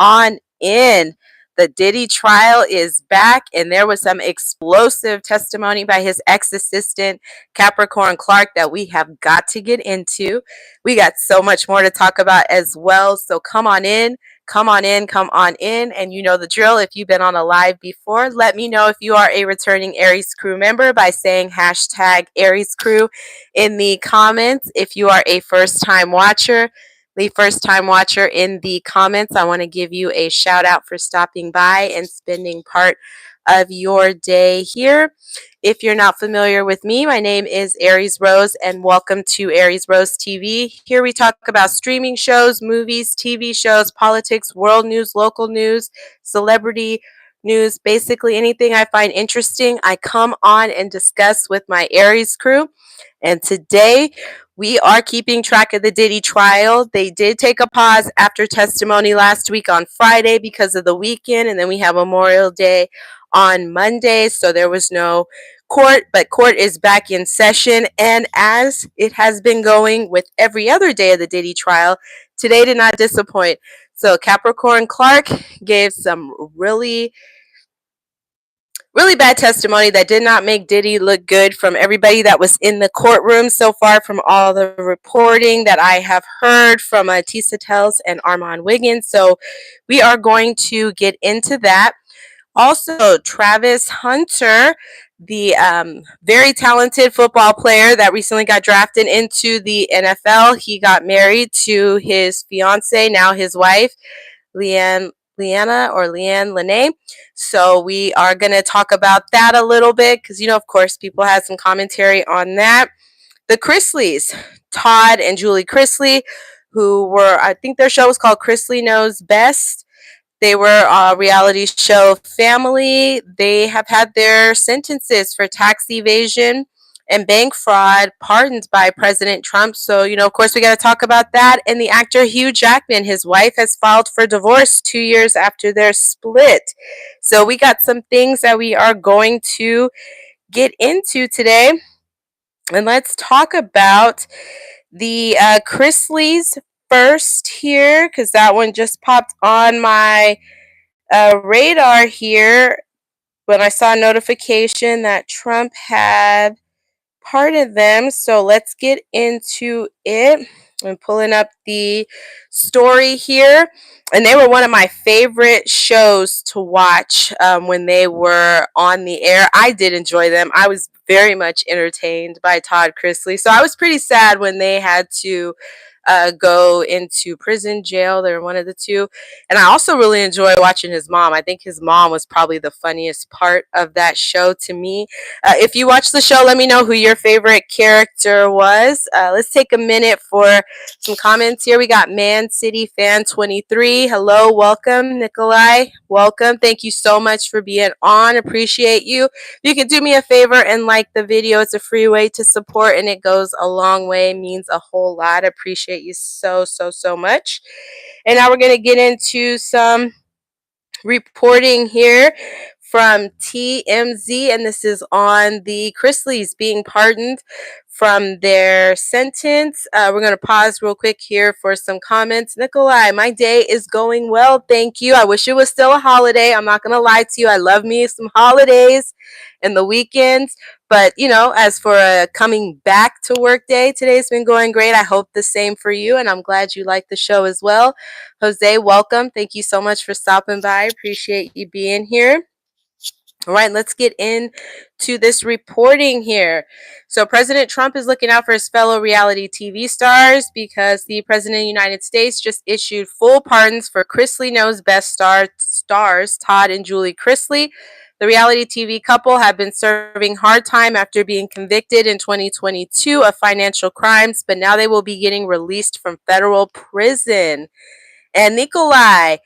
on in. The Diddy trial is back, and there was some explosive testimony by his ex-assistant, Capricorn Clark, that we have got to get into. We got so much more to talk about as well, so come on in. Come on in, come on in, and you know the drill. If you've been on a live before, let me know if you are a returning Aries Crew member by saying hashtag Aries Crew in the comments. If you are a first-time watcher, the first time watcher in the comments, I want to give you a shout out for stopping by and spending part of your day here. If you're not familiar with me, my name is Aries Rose, and welcome to Aries Rose TV. Here we talk about streaming shows, movies, TV shows, politics, world news, local news, celebrity news, basically anything I find interesting, I come on and discuss with my Aries crew. And today we are keeping track of the Diddy trial. They did take a pause after testimony last week on Friday because of the weekend, and then we have Memorial Day on Monday, so there was no court, but court is back in session. And as it has been going with every other day of the Diddy trial, today did not disappoint. So Capricorn Clark gave some really bad testimony that did not make Diddy look good from everybody that was in the courtroom so far, from all the reporting that I have heard from Tisa Tells and Armand Wiggins. So we are going to get into that. Also, Travis Hunter, the very talented football player that recently got drafted into the NFL, he got married to his fiance, now his wife, Leanne Lene. So we are going to talk about that a little bit because, you know, of course, people had some commentary on that. The Chrisleys, Todd and Julie Chrisley, who were, I think their show was called Chrisley Knows Best. They were a reality show family. They have had their sentences for tax evasion and bank fraud pardoned by President Trump. So, you know, of course, we got to talk about that. And the actor Hugh Jackman, his wife has filed for divorce 2 years after their split. So we got some things that we are going to get into today. And let's talk about the Chrisleys first here, because that one just popped on my radar here when I saw a notification that Trump had pardoned them. So let's get into it. I'm pulling up the story here. And they were one of my favorite shows to watch when they were on the air. I did enjoy them. I was very much entertained by Todd Chrisley. So I was pretty sad when they had to go into prison, jail. They were one of the two. And I also really enjoy watching his mom. I think his mom was probably the funniest part of that show to me. If you watch the show, let me know who your favorite character was. Let's take a minute for some comments here. We got Man City Fan 23. Hello, welcome. Nikolai, welcome. Thank you so much for being on. Appreciate you. You can do me a favor and like the video. It's a free way to support, and it goes a long way. It means a whole lot. Appreciate you so much. And now we're going to get into some reporting here from TMZ, and this is on the Chrisleys being pardoned from their sentence. We're going to pause real quick here for some comments. Nikolai, my day is going well, thank you. I wish it was still a holiday. I'm not going to lie to you. I love me some holidays and the weekends. But, you know, as for a coming back to work day, today's been going great. I hope the same for you, and I'm glad you like the show as well. Jose, welcome. Thank you so much for stopping by. Appreciate you being here. All right, let's get into this reporting here. So President Trump is looking out for his fellow reality TV stars because the President of the United States just issued full pardons for Chrisley Knows Best stars Todd and Julie Chrisley. The reality TV couple have been serving hard time after being convicted in 2022 of financial crimes, but now they will be getting released from federal prison. And Nikolai,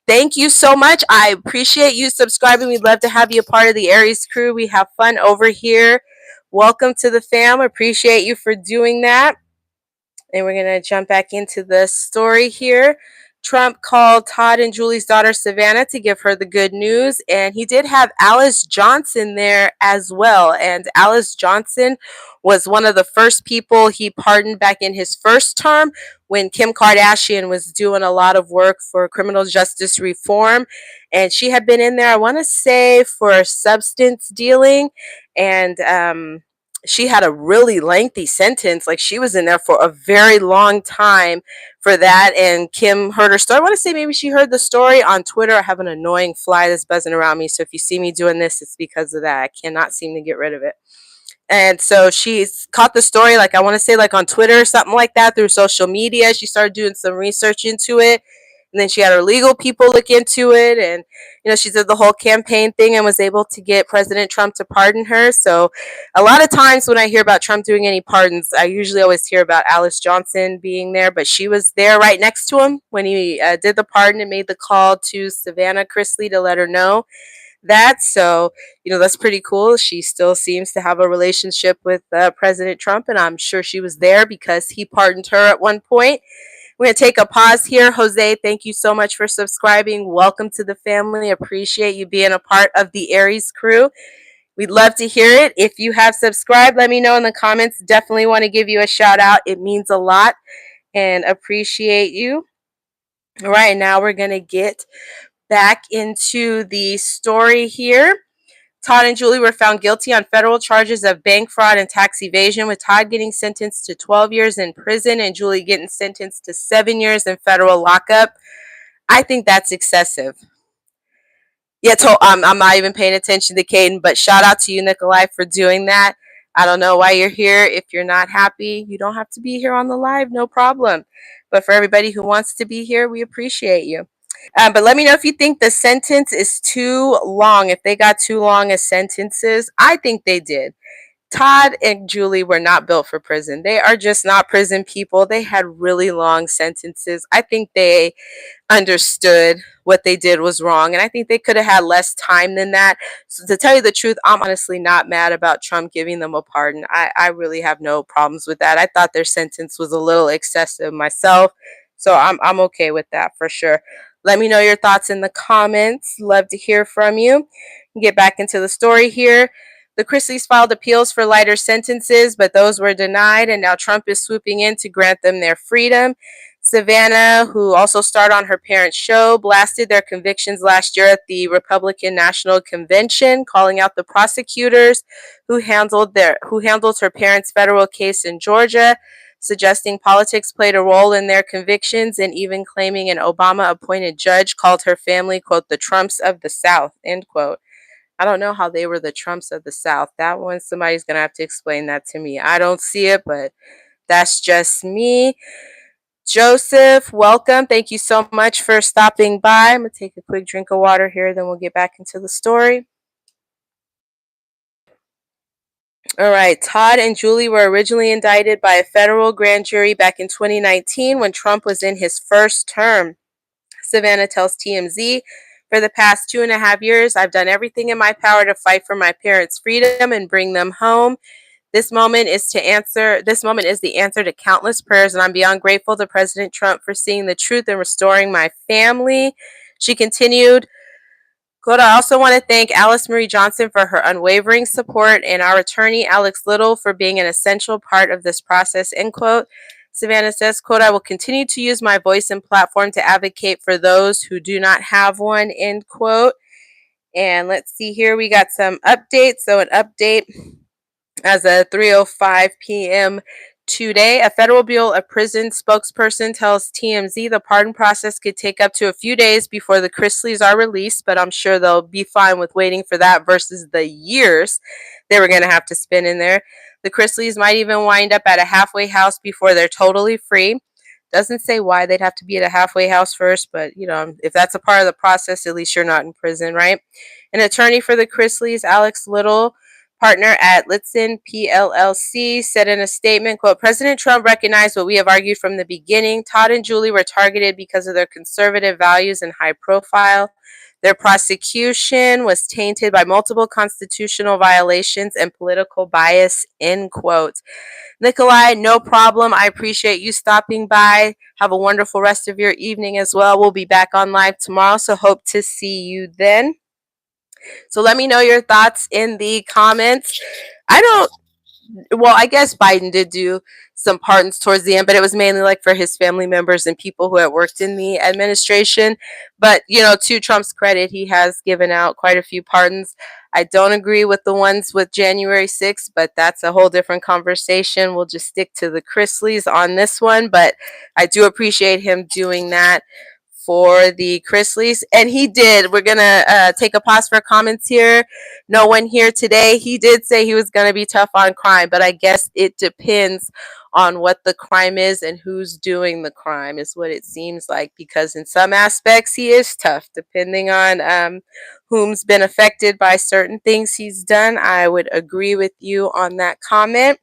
thank you so much. I appreciate you subscribing. We'd love to have you a part of the Aries crew. We have fun over here. Welcome to the fam. Appreciate you for doing that. And we're going to jump back into the story here. Trump called Todd and Julie's daughter Savannah to give her the good news, and he did have Alice Johnson there as well. And Alice Johnson was one of the first people he pardoned back in his first term when Kim Kardashian was doing a lot of work for criminal justice reform. And she had been in there, I want to say, for substance dealing. And she had a really lengthy sentence. Like, she was in there for a very long time for that. And Kim heard her story. I want to say maybe she heard the story on Twitter. I have an annoying fly that's buzzing around me. So if you see me doing this, it's because of that. I cannot seem to get rid of it. And so she's caught the story, like, I want to say, like, on Twitter or something like that, through social media. She started doing some research into it. And then she had her legal people look into it. And, she did the whole campaign thing and was able to get President Trump to pardon her. So a lot of times when I hear about Trump doing any pardons, I usually always hear about Alice Johnson being there. But she was there right next to him when he did the pardon and made the call to Savannah Chrisley to let her know that. So, that's pretty cool. She still seems to have a relationship with President Trump, and I'm sure she was there because he pardoned her at one point. We're going to take a pause here. Jose, thank you so much for subscribing. Welcome to the family. Appreciate you being a part of the Aries crew. We'd love to hear it. If you have subscribed, let me know in the comments. Definitely want to give you a shout out. It means a lot and appreciate you. All right, now we're going to get back into the story here. Todd and Julie were found guilty on federal charges of bank fraud and tax evasion, with Todd getting sentenced to 12 years in prison and Julie getting sentenced to 7 years in federal lockup. I think that's excessive. Yeah, I'm not even paying attention to Caden, but shout out to you, Nikolai, for doing that. I don't know why you're here. If you're not happy, you don't have to be here on the live, no problem. But for everybody who wants to be here, we appreciate you. But let me know if you think the sentence is too long, if they got too long as sentences. I think they did. Todd and Julie were not built for prison. They are just not prison people. They had really long sentences. I think they understood what they did was wrong, and I think they could have had less time than that. So to tell you the truth, I'm honestly not mad about Trump giving them a pardon. I really have no problems with that. I thought their sentence was a little excessive myself, so I'm okay with that for sure. Let me know your thoughts in the comments. Love to hear from you. Get back into the story here. The Chrisleys filed appeals for lighter sentences, but those were denied, and now Trump is swooping in to grant them their freedom. Savannah, who also starred on her parents' show, blasted their convictions last year at the Republican National Convention, calling out the prosecutors who handled her parents' federal case in Georgia, suggesting politics played a role in their convictions, and even claiming an Obama-appointed judge called her family, quote, the Trumps of the South, end quote. I don't know how they were the Trumps of the South. That one, somebody's going to have to explain that to me. I don't see it, but that's just me. Joseph, welcome. Thank you so much for stopping by. I'm going to take a quick drink of water here, then we'll get back into the story. All right. Todd and Julie were originally indicted by a federal grand jury back in 2019 when Trump was in his first term. Savannah tells TMZ, for the past 2.5 years, I've done everything in my power to fight for my parents' freedom and bring them home. This moment is the answer to countless prayers, and I'm beyond grateful to President Trump for seeing the truth and restoring my family. She continued, quote, I also want to thank Alice Marie Johnson for her unwavering support and our attorney, Alex Little, for being an essential part of this process, end quote. Savannah says, quote, I will continue to use my voice and platform to advocate for those who do not have one, end quote. And let's see here, we got some updates. So an update as of 3:05 p.m. today, a Federal Bureau of Prison spokesperson tells TMZ the pardon process could take up to a few days before the Chrisleys are released, but I'm sure they'll be fine with waiting for that versus the years they were going to have to spend in there. The Chrisleys might even wind up at a halfway house before they're totally free. Doesn't say why they'd have to be at a halfway house first, but if that's a part of the process, at least you're not in prison, right? An attorney for the Chrisleys, Alex Little, partner at Litson PLLC, said in a statement, quote, President Trump recognized what we have argued from the beginning. Todd and Julie were targeted because of their conservative values and high profile. Their prosecution was tainted by multiple constitutional violations and political bias, end quote. Nikolai, no problem. I appreciate you stopping by. Have a wonderful rest of your evening as well. We'll be back on live tomorrow, so hope to see you then. So let me know your thoughts in the comments. I don't well, I guess Biden did do some pardons towards the end, but it was mainly like for his family members and people who had worked in the administration. But, to Trump's credit, he has given out quite a few pardons. I don't agree with the ones with January 6th, but that's a whole different conversation. We'll just stick to the Chrisleys on this one, but I do appreciate him doing that for the Chrisleys. And he did. We're going to take a pause for comments here. No one here today. He did say he was going to be tough on crime, but I guess it depends on what the crime is and who's doing the crime is what it seems like, because in some aspects he is tough depending on whom's been affected by certain things he's done. I would agree with you on that comment.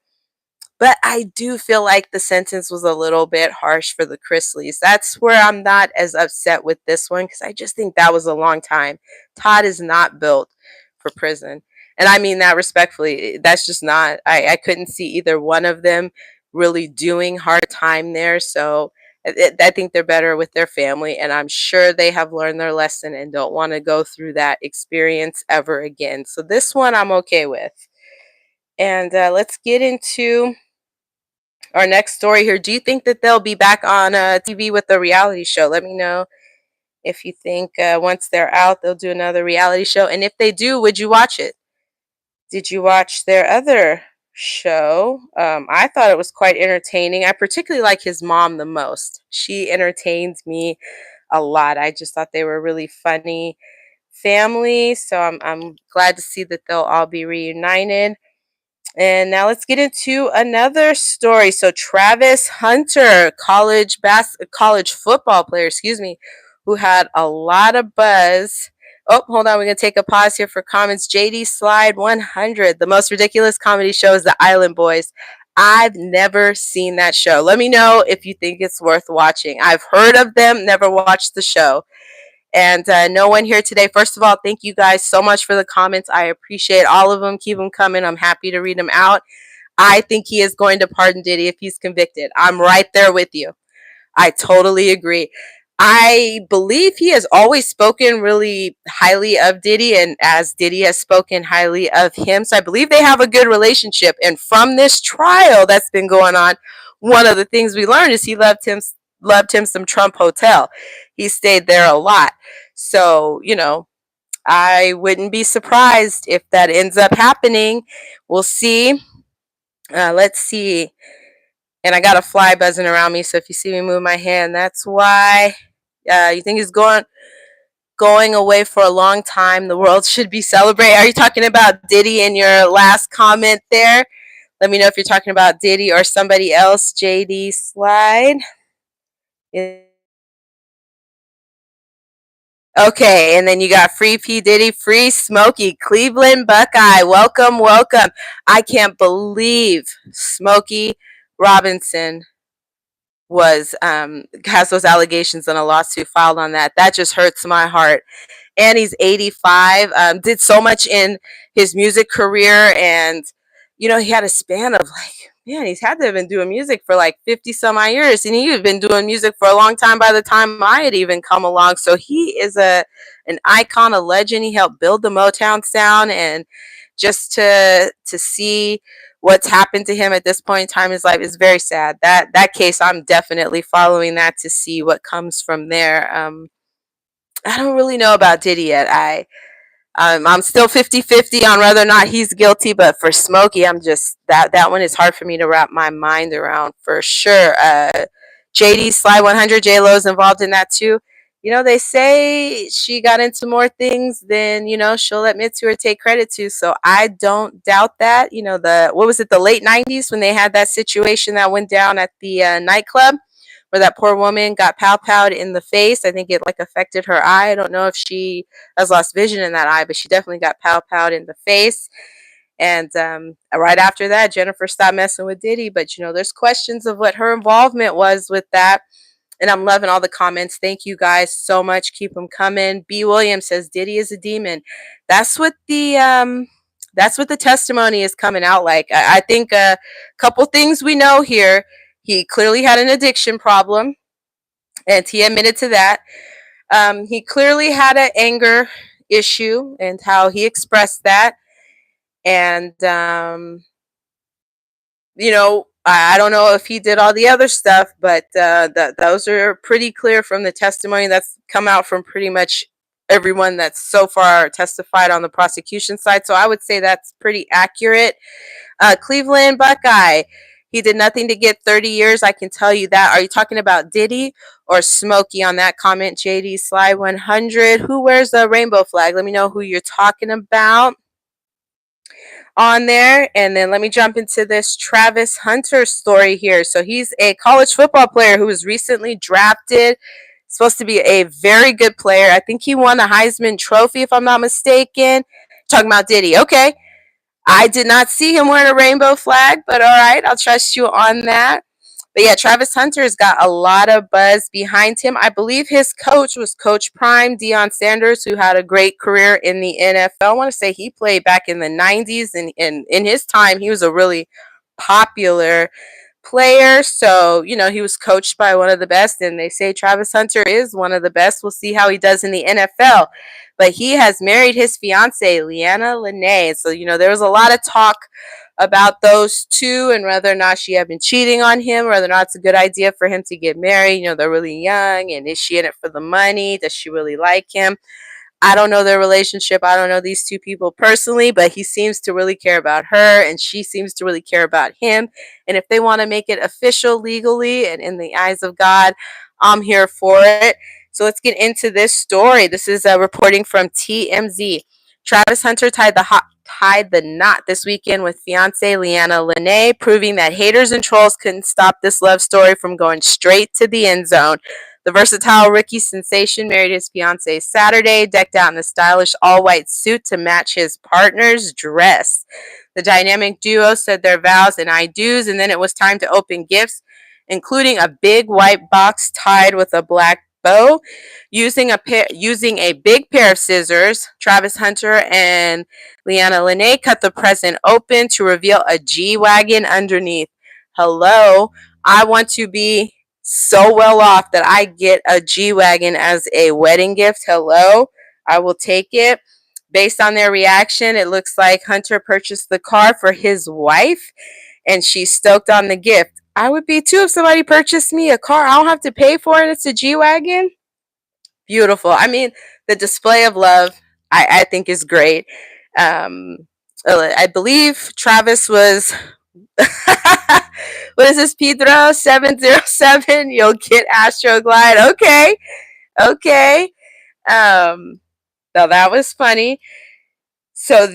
But I do feel like the sentence was a little bit harsh for the Chrisleys. That's where I'm not as upset with this one, because I just think that was a long time. Todd is not built for prison. And I mean that respectfully. That's just not, I couldn't see either one of them really doing hard time there. So I think they're better with their family. And I'm sure they have learned their lesson and don't want to go through that experience ever again. So this one I'm okay with. And let's get into our next story here. Do you think that they'll be back on TV with a reality show? Let me know if you think once they're out, they'll do another reality show. And if they do, would you watch it? Did you watch their other show? I thought it was quite entertaining. I particularly like his mom the most. She entertains me a lot. I just thought they were really funny family. So I'm glad to see that they'll all be reunited. And now let's get into another story. So Travis Hunter, college football player, who had a lot of buzz. Oh, hold on. We're going to take a pause here for comments. JD Slide 100. The most ridiculous comedy show is The Island Boys. I've never seen that show. Let me know if you think it's worth watching. I've heard of them, never watched the show. And no one here today. First of all, thank you guys so much for the comments. I appreciate all of them. Keep them coming. I'm happy to read them out. I think he is going to pardon Diddy if he's convicted. I'm right there with you. I totally agree. I believe he has always spoken really highly of Diddy, and as Diddy has spoken highly of him. So I believe they have a good relationship. And from this trial that's been going on, one of the things we learned is he loved him some Trump Hotel. He stayed there a lot. So, I wouldn't be surprised if that ends up happening. We'll see. Let's see. And I got a fly buzzing around me, so if you see me move my hand, that's why. You think he's going away for a long time? The world should be celebrating. Are you talking about Diddy in your last comment there? Let me know if you're talking about Diddy or somebody else. JD Slide. Okay, and then you got Free P. Diddy, Free Smokey, Cleveland Buckeye. Welcome, welcome. I can't believe Smokey Robinson has those allegations and a lawsuit filed on that. That just hurts my heart. And he's 85. Did so much in his music career, and he had a span of he's had to have been doing music for 50 some odd years, and he had been doing music for a long time by the time I had even come along. So he is an icon, a legend. He helped build the Motown sound, and just to see what's happened to him at this point in time in his life is very sad. That case, I'm definitely following that to see what comes from there. I don't really know about Diddy yet. I'm still 50-50 on whether or not he's guilty, but for Smokey, I'm just that one is hard for me to wrap my mind around for sure. JD Sly 100, J Lo's involved in that too. They say she got into more things than she'll admit to or take credit to. So I don't doubt that. The late 90s when they had that situation that went down at the nightclub, where that poor woman got pow-powed in the face. I think it affected her eye. I don't know if she has lost vision in that eye, but she definitely got pow-powed in the face. And right after that, Jennifer stopped messing with Diddy. But there's questions of what her involvement was with that. And I'm loving all the comments. Thank you guys so much. Keep them coming. B. Williams says Diddy is a demon. That's what the testimony is coming out like. I think a couple things we know here. He clearly had an addiction problem, and he admitted to that. He clearly had an anger issue and how he expressed that. And I don't know if he did all the other stuff, but those are pretty clear from the testimony that's come out from pretty much everyone that's so far testified on the prosecution side. So I would say that's pretty accurate. Cleveland Buckeye, he did nothing to get 30 years. I can tell you that. Are you talking about Diddy or Smokey on that comment? JD Sly 100. Who wears the rainbow flag? Let me know who you're talking about on there. And then let me jump into this Travis Hunter story here. So he's a college football player who was recently drafted. Supposed to be a very good player. I think he won the Heisman Trophy, if I'm not mistaken. Talking about Diddy. Okay. I did not see him wearing a rainbow flag, but all right, I'll trust you on that. But yeah, Travis Hunter's got a lot of buzz behind him. I believe his coach was Coach Prime, Deion Sanders, who had a great career in the NFL. I want to say he played back in the 90s, and in his time, he was a really popular player. So, he was coached by one of the best, and they say Travis Hunter is one of the best. We'll see how he does in the NFL. But he has married his fiancee, Leanna Lene. So, there was a lot of talk about those two and whether or not she had been cheating on him, whether or not it's a good idea for him to get married. They're really young, and is she in it for the money? Does she really like him? I don't know their relationship. I don't know these two people personally, but he seems to really care about her, and she seems to really care about him. And if they want to make it official legally and in the eyes of God, I'm here for it. So let's get into this story. This is reporting from TMZ. Travis Hunter tied the knot this weekend with fiancée Leanna Lene, proving that haters and trolls couldn't stop this love story from going straight to the end zone. The versatile rookie sensation married his fiancée Saturday, decked out in a stylish all-white suit to match his partner's dress. The dynamic duo said their vows and I do's, and then it was time to open gifts, including a big white box tied with a black bow. Using a big pair of scissors, Travis Hunter and Leanna Lene cut the present open to reveal a G-Wagon underneath. Hello, I want to be so well off that I get a G-Wagon as a wedding gift. Hello, I will take it. Based on their reaction, it looks like Hunter purchased the car for his wife, and she's stoked on the gift. I would be too if somebody purchased me a car. I don't have to pay for it. It's a G-Wagon. Beautiful. I mean, the display of love, I think, is great. I believe Travis was what is this, Pedro 707? You'll get Astroglide. Okay. Now that was funny. So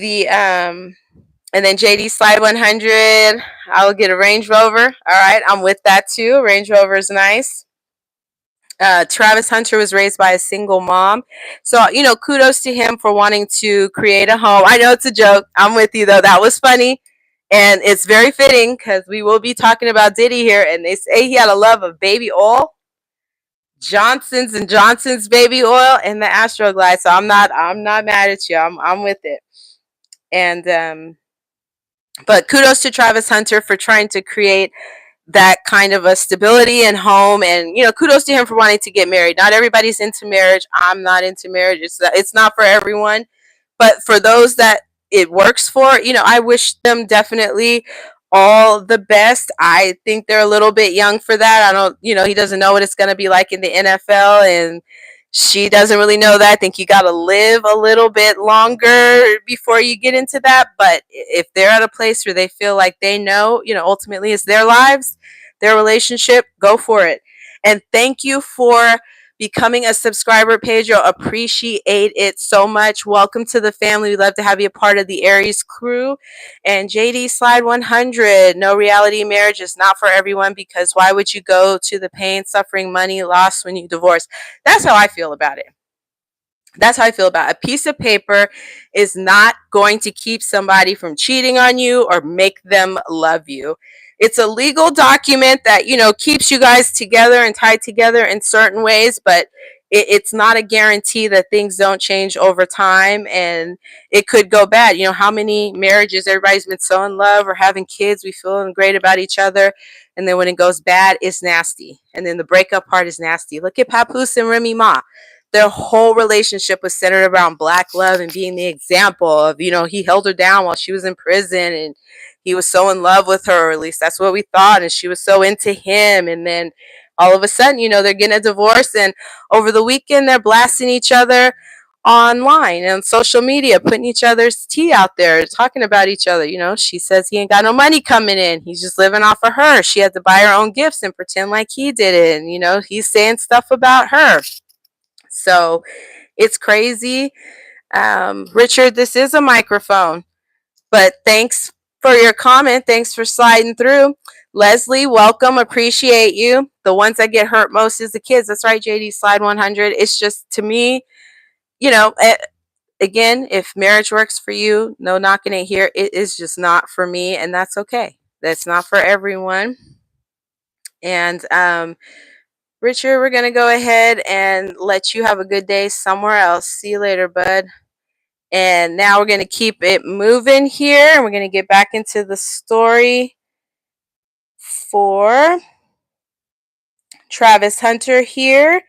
and then JD Slide 100, I'll get a Range Rover. All right, I'm with that too. Range Rover is nice. Travis Hunter was raised by a single mom. So, kudos to him for wanting to create a home. I know it's a joke. I'm with you, though. That was funny. And it's very fitting because we will be talking about Diddy here. And they say he had a love of baby oil, Johnson's and Johnson's baby oil, and the Astroglide. So I'm not mad at you. I'm with it. And but kudos to Travis Hunter for trying to create that kind of a stability and home, and kudos to him for wanting to get married. Not everybody's into marriage. I'm not into marriage. It's not for everyone, but for those that it works for, I wish them definitely all the best. I think they're a little bit young for that. I don't, he doesn't know what it's going to be like in the NFL, and she doesn't really know that. I think you got to live a little bit longer before you get into that. But if they're at a place where they feel like they know, ultimately it's their lives, their relationship, go for it. And thank you for becoming a subscriber, Pedro. Appreciate it so much. Welcome to the family. We'd love to have you a part of the Aries crew. And JD Slide 100, no, reality marriage is not for everyone, because why would you go to the pain, suffering, money, loss when you divorce? That's how I feel about it. That's how I feel about it. A piece of paper is not going to keep somebody from cheating on you or make them love you. it's a legal document that, keeps you guys together and tied together in certain ways, but it's not a guarantee that things don't change over time, and it could go bad. How many marriages, everybody's been so in love or having kids, we feeling great about each other, and then when it goes bad, it's nasty. And then the breakup part is nasty. Look at Papoose and Remy Ma. Their whole relationship was centered around black love and being the example of, he held her down while she was in prison, and he was so in love with her, or at least that's what we thought, and she was so into him. And then all of a sudden, they're getting a divorce, and over the weekend, they're blasting each other online and social media, putting each other's tea out there, talking about each other. She says he ain't got no money coming in. He's just living off of her. She had to buy her own gifts and pretend like he did it. And, he's saying stuff about her. So it's crazy. Richard, this is a microphone, but thanks for your comment. Thanks for sliding through. Leslie, welcome. Appreciate you. The ones that get hurt most is the kids. That's right, JD. Slide 100. It's just, to me, again, if marriage works for you, no knocking it here. It is just not for me, and that's okay. That's not for everyone. And Richard, we're going to go ahead and let you have a good day somewhere else. See you later, bud. And now we're going to keep it moving here, and we're going to get back into the story for Travis Hunter here.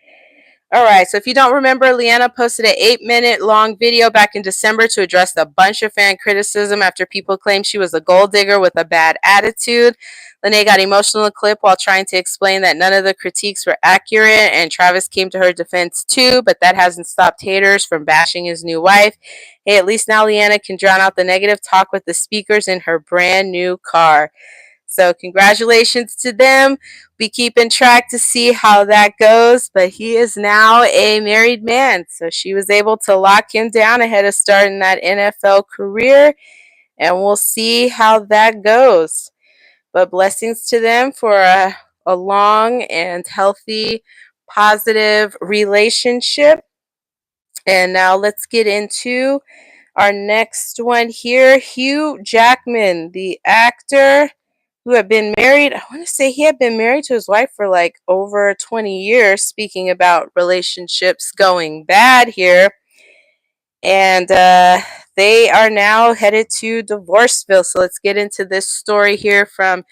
All right, so if you don't remember, Leanna posted an 8-minute long video back in December to address a bunch of fan criticism after people claimed she was a gold digger with a bad attitude. Lene got emotional in the clip while trying to explain that none of the critiques were accurate, and Travis came to her defense too, but that hasn't stopped haters from bashing his new wife. Hey, at least now Leanna can drown out the negative talk with the speakers in her brand new car. So congratulations to them. Be keeping track to see how that goes. But he is now a married man. So she was able to lock him down ahead of starting that NFL career. And we'll see how that goes. But blessings to them for a long and healthy, positive relationship. And now let's get into our next one here. Hugh Jackman, the actor who had been married. I want to say he had been married to his wife for like over 20 years. Speaking about relationships going bad here. And they are now headed to Divorceville. So let's get into this story here from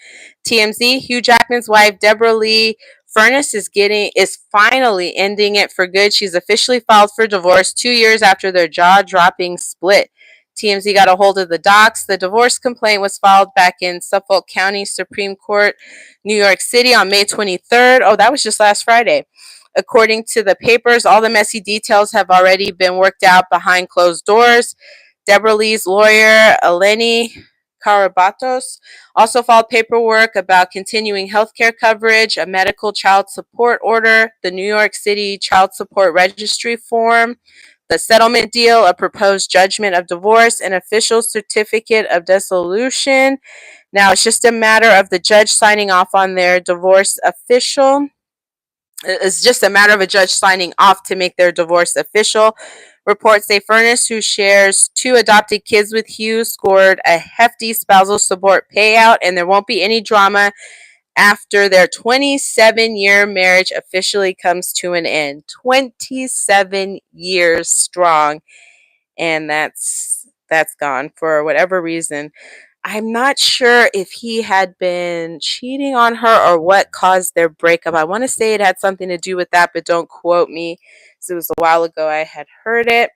TMZ. Hugh Jackman's wife, Deborah Lee Furness, is finally ending it for good. She's officially filed for divorce 2 years after their jaw-dropping split. TMZ got a hold of the docs. The divorce complaint was filed back in Suffolk County Supreme Court, New York City on May 23rd. Oh, that was just last Friday. According to the papers, all the messy details have already been worked out behind closed doors. Deborah Lee's lawyer, Eleni Karabatos, also filed paperwork about continuing health care coverage, a medical child support order, the New York City Child Support Registry form, the settlement deal, a proposed judgment of divorce, an official certificate of dissolution. Now it's just a matter of the judge signing off on their divorce official. It's just a matter of a judge signing off to make their divorce official. Reports say Furness, who shares 2 adopted kids with Hugh, scored a hefty spousal support payout, and there won't be any drama after their 27-year marriage officially comes to an end. 27 years strong, and that's gone for whatever reason. I'm not sure if he had been cheating on her or what caused their breakup. I want to say it had something to do with that, but don't quote me. So it was a while ago I had heard it.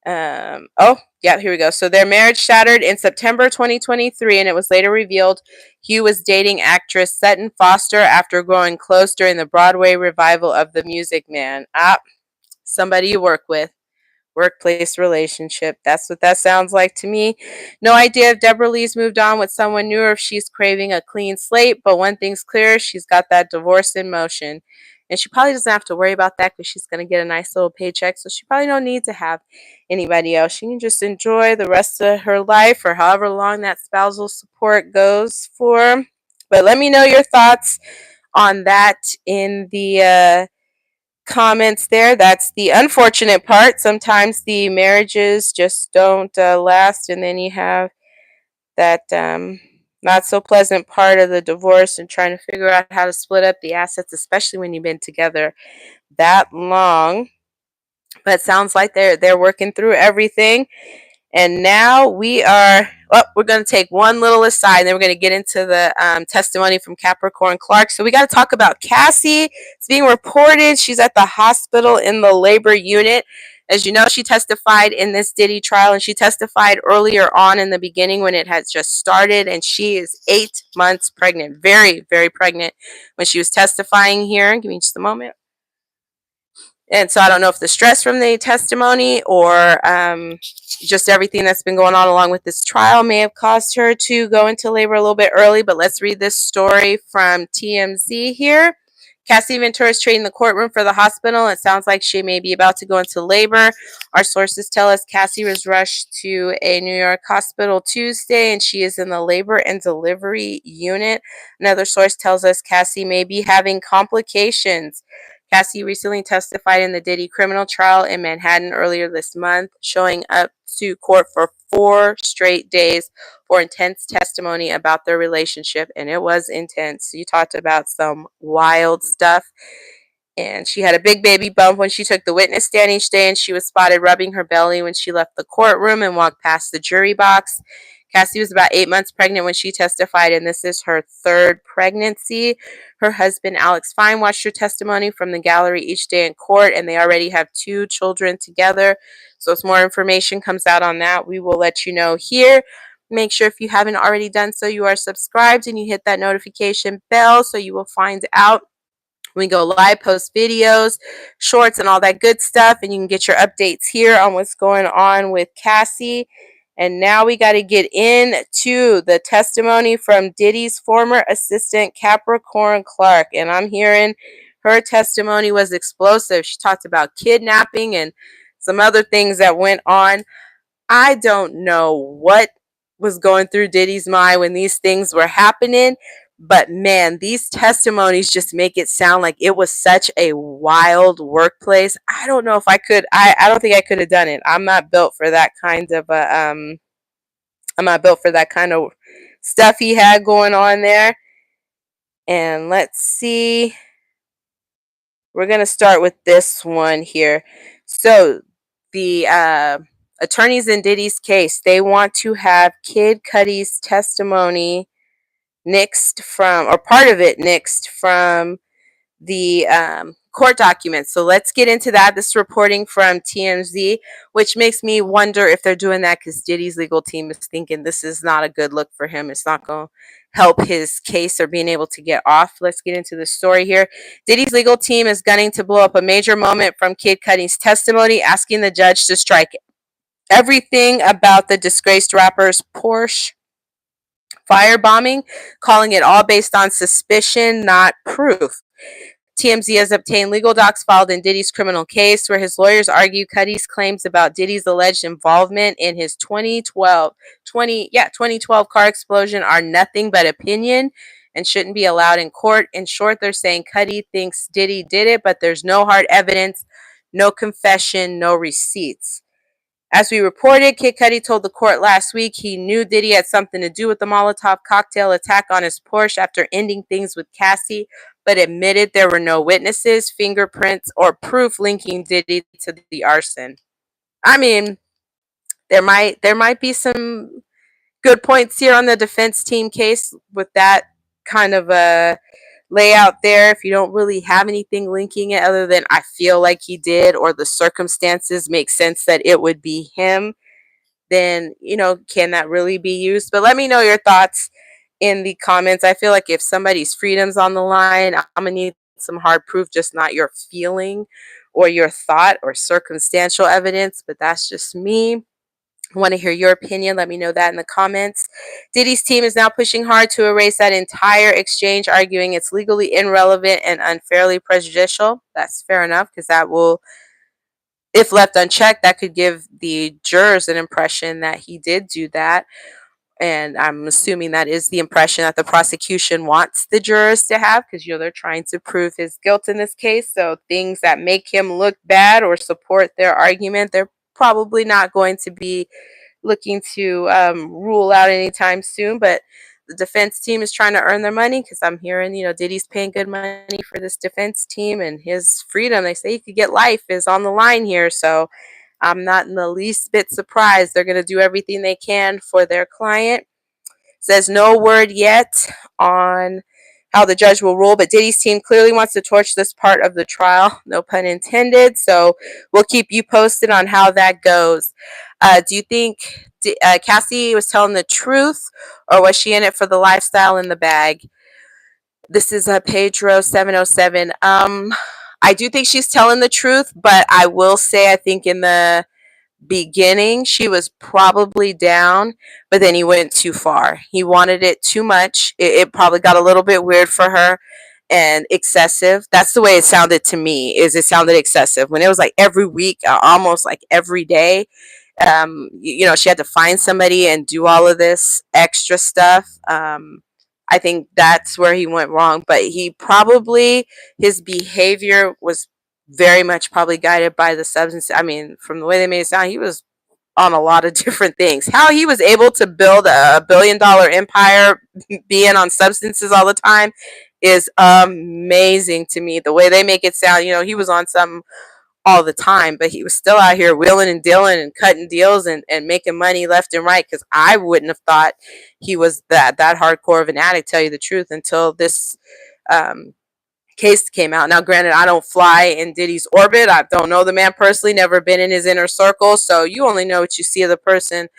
Oh, yeah, here we go. So their marriage shattered in September 2023, and it was later revealed Hugh was dating actress Sutton Foster after growing close during the Broadway revival of The Music Man. Somebody you work with. Workplace relationship. That's what that sounds like to me. No idea if Deborah Lee's moved on with someone new or if she's craving a clean slate, but one thing's clear, she's got that divorce in motion. And she probably doesn't have to worry about that because she's going to get a nice little paycheck, so she probably don't need to have anybody else. She can just enjoy the rest of her life or however long that spousal support goes for. But let me know your thoughts on that in the comments there. That's the unfortunate part. Sometimes the marriages just don't last, and then you have that Not so pleasant part of the divorce and trying to figure out how to split up the assets, especially when you've been together that long. But it sounds like they're working through everything. And now we're going to take one little aside, and then we're going to get into the testimony from Capricorn Clark. So we got to talk about Cassie. It's being reported she's at the hospital in the labor unit. As you know, she testified in this Diddy trial, and she testified earlier on in the beginning when it had just started, and she is 8 months pregnant, very, very pregnant when she was testifying here. Give me just a moment. And so I don't know if the stress from the testimony or just everything that's been going on along with this trial may have caused her to go into labor a little bit early. But let's read this story from TMZ here. Cassie Ventura is trading the courtroom for the hospital. It sounds like she may be about to go into labor. Our sources tell us Cassie was rushed to a New York hospital Tuesday, and she is in the labor and delivery unit. Another source tells us Cassie may be having complications. Cassie recently testified in the Diddy criminal trial in Manhattan earlier this month, showing up to court for 4 straight days for intense testimony about their relationship, and it was intense. You talked about some wild stuff. And she had a big baby bump when she took the witness stand each day, and she was spotted rubbing her belly when she left the courtroom and walked past the jury box. Cassie was about 8 months pregnant when she testified, and this is her 3rd pregnancy. Her husband, Alex Fine, watched her testimony from the gallery each day in court, and they already have 2 children together. So as more information comes out on that, we will let you know here. Make sure if you haven't already done so, you are subscribed and you hit that notification bell so you will find out we go live, post videos, shorts, and all that good stuff. And you can get your updates here on what's going on with Cassie. And now we got to get into the testimony from Diddy's former assistant, Capricorn Clark. And I'm hearing her testimony was explosive. She talked about kidnapping and some other things that went on. I don't know what was going through Diddy's mind when these things were happening, but man, these testimonies just make it sound like it was such a wild workplace. I don't know if I could. I don't think I could have done it. I'm not built for that kind of I'm not built for that kind of stuff he had going on there. And let's see. We're gonna start with this one here. So the attorneys in Diddy's case, they want to have Kid Cudi's testimony nixed from, or part of it nixed from the court documents. So let's get into that. This is reporting from TMZ, which makes me wonder if they're doing that because Diddy's legal team is thinking this is not a good look for him. It's not going to help his case or being able to get off. Let's get into the story here. Diddy's legal team is gunning to blow up a major moment from Kid Cudi's testimony, asking the judge to strike everything about the disgraced rapper's Porsche firebombing, calling it all based on suspicion, not proof. TMZ has obtained legal docs filed in Diddy's criminal case where his lawyers argue Cudi's claims about Diddy's alleged involvement in his 2012 car explosion are nothing but opinion and shouldn't be allowed in court. In short, they're saying Cudi thinks Diddy did it, but there's no hard evidence, no confession, no receipts. As we reported, Kid Cudi told the court last week he knew Diddy had something to do with the Molotov cocktail attack on his Porsche after ending things with Cassie, but admitted there were no witnesses, fingerprints, or proof linking Diddy to the arson. I mean, there might be some good points here on the defense team case with that kind of a layout there. If you don't really have anything linking it other than I feel like he did or the circumstances make sense that it would be him, then, can that really be used? But let me know your thoughts in the comments. I feel like if somebody's freedom's on the line, I'm going to need some hard proof, just not your feeling or your thought or circumstantial evidence. But that's just me. I want to hear your opinion. Let me know that in the comments. Diddy's team is now pushing hard to erase that entire exchange, arguing it's legally irrelevant and unfairly prejudicial. That's fair enough because that will, if left unchecked, that could give the jurors an impression that he did do that. And I'm assuming that is the impression that the prosecution wants the jurors to have because, they're trying to prove his guilt in this case. So things that make him look bad or support their argument, they're probably not going to be looking to rule out anytime soon. But the defense team is trying to earn their money, because I'm hearing, Diddy's paying good money for this defense team, and his freedom, they say he could get life, is on the line here. So I'm not in the least bit surprised. They're going to do everything they can for their client. Says no word yet on how the judge will rule, but Diddy's team clearly wants to torch this part of the trial, no pun intended. So we'll keep you posted on how that goes. Do you think Cassie was telling the truth, or was she in it for the lifestyle in the bag? This is Pedro 707. I do think she's telling the truth, but I will say I think in the beginning she was probably down, but then he went too far. He wanted it too much. It probably got a little bit weird for her and excessive. That's the way it sounded to me. Is it sounded excessive when it was like every week, almost like every day. She had to find somebody and do all of this extra stuff. I think that's where he went wrong, but his behavior was very much probably guided by the substance. I mean, from the way they made it sound, he was on a lot of different things. How he was able to build a $1 billion empire being on substances all the time is amazing to me. The way they make it sound, he was on something all the time, but he was still out here wheeling and dealing and cutting deals and making money left and right, because I wouldn't have thought he was that hardcore of an addict, tell you the truth, until this case came out. Now, granted, I don't fly in Diddy's orbit. I don't know the man personally, never been in his inner circle, so you only know what you see of the person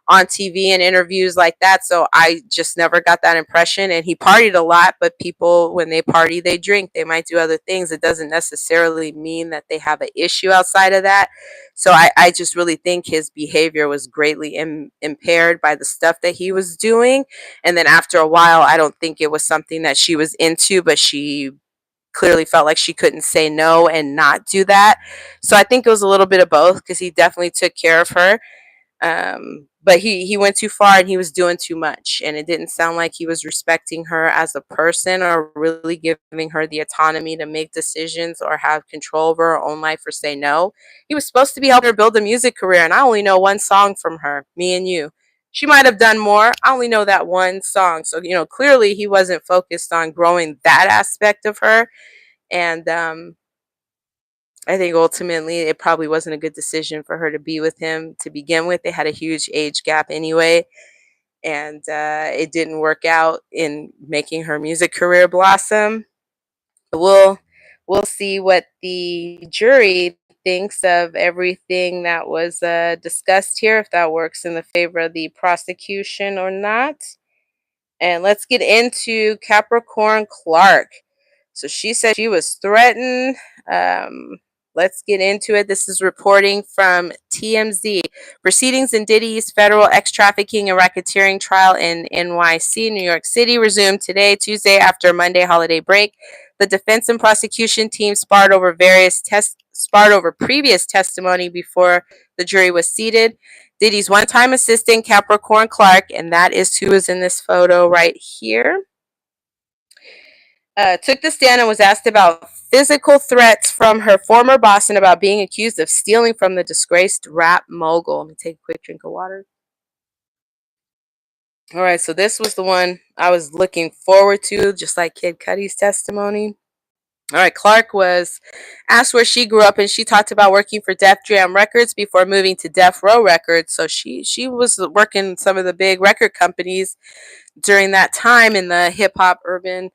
on TV and interviews like that. So I just never got that impression. And he partied a lot, but people, when they party, they drink. They might do other things. It doesn't necessarily mean that they have an issue outside of that. So I just really think his behavior was greatly impaired by the stuff that he was doing. And then after a while, I don't think it was something that she was into, but she clearly felt like she couldn't say no and not do that. So I think it was a little bit of both, because he definitely took care of her. But he went too far and he was doing too much, and it didn't sound like he was respecting her as a person or really giving her the autonomy to make decisions or have control over her own life or say no. He was supposed to be helping her build a music career, and I only know one song from her, Me and You. She might have done more. I only know that one song. So, clearly he wasn't focused on growing that aspect of her. And I think ultimately it probably wasn't a good decision for her to be with him to begin with. They had a huge age gap anyway, and it didn't work out in making her music career blossom. But we'll see what the jury thinks of everything that was discussed here, if that works in the favor of the prosecution or not. And let's get into Capricorn Clark. So she said she was threatened. Let's get into it. This is reporting from TMZ. Proceedings in Diddy's federal ex-trafficking and racketeering trial in NYC, New York City, resumed today, Tuesday, after a Monday holiday break. The defense and prosecution team sparred over previous testimony before the jury was seated. Diddy's one-time assistant, Capricorn Clark, and that is who is in this photo right here, took the stand and was asked about physical threats from her former boss and about being accused of stealing from the disgraced rap mogul. Let me take a quick drink of water. All right, so this was the one I was looking forward to, just like Kid Cudi's testimony. All right, Clark was asked where she grew up, and she talked about working for Def Jam Records before moving to Death Row Records. So she was working some of the big record companies during that time in the hip hop, urban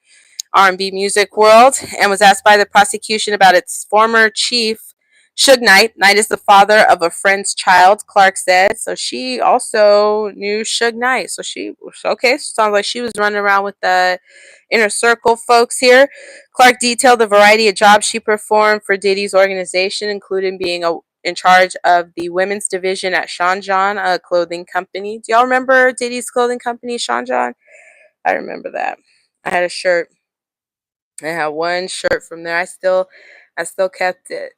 R&B music world, and was asked by the prosecution about its former chief, Suge Knight. Knight is the father of a friend's child, Clark said. So she also knew Suge Knight. So sounds like she was running around with the inner circle folks here. Clark detailed the variety of jobs she performed for Diddy's organization, including being in charge of the women's division at Sean John, a clothing company. Do y'all remember Diddy's clothing company, Sean John? I remember that. I had a shirt. I had one shirt from there. I still kept it.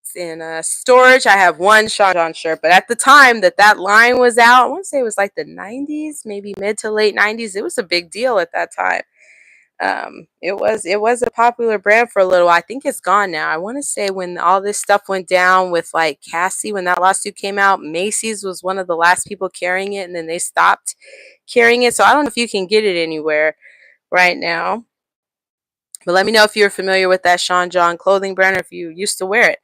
It's in storage. I have one Sean John shirt, but at the time that line was out, I want to say it was like the 90s, maybe mid to late 90s. It was a big deal at that time. It was a popular brand for a little while. I think it's gone now. I want to say when all this stuff went down with like Cassie, when that lawsuit came out, Macy's was one of the last people carrying it, and then they stopped carrying it. So I don't know if you can get it anywhere right now. But let me know if you're familiar with that Sean John clothing brand or if you used to wear it.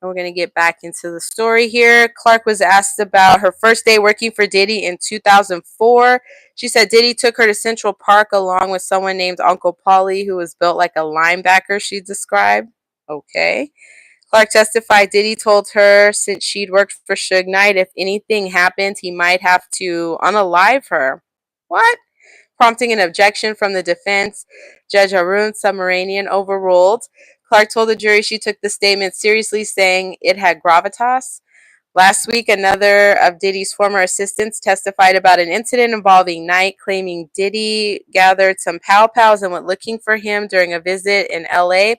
And we're going to get back into the story here. Clark was asked about her first day working for Diddy in 2004. She said Diddy took her to Central Park along with someone named Uncle Paulie, who was built like a linebacker, she described. Okay. Clark testified Diddy told her since she'd worked for Suge Knight, if anything happened, he might have to unalive her. What? Prompting an objection from the defense. Judge Arun Subramanian overruled. Clark told the jury she took the statement seriously, saying it had gravitas. Last week, another of Diddy's former assistants testified about an incident involving Knight, claiming Diddy gathered some pals and went looking for him during a visit in LA.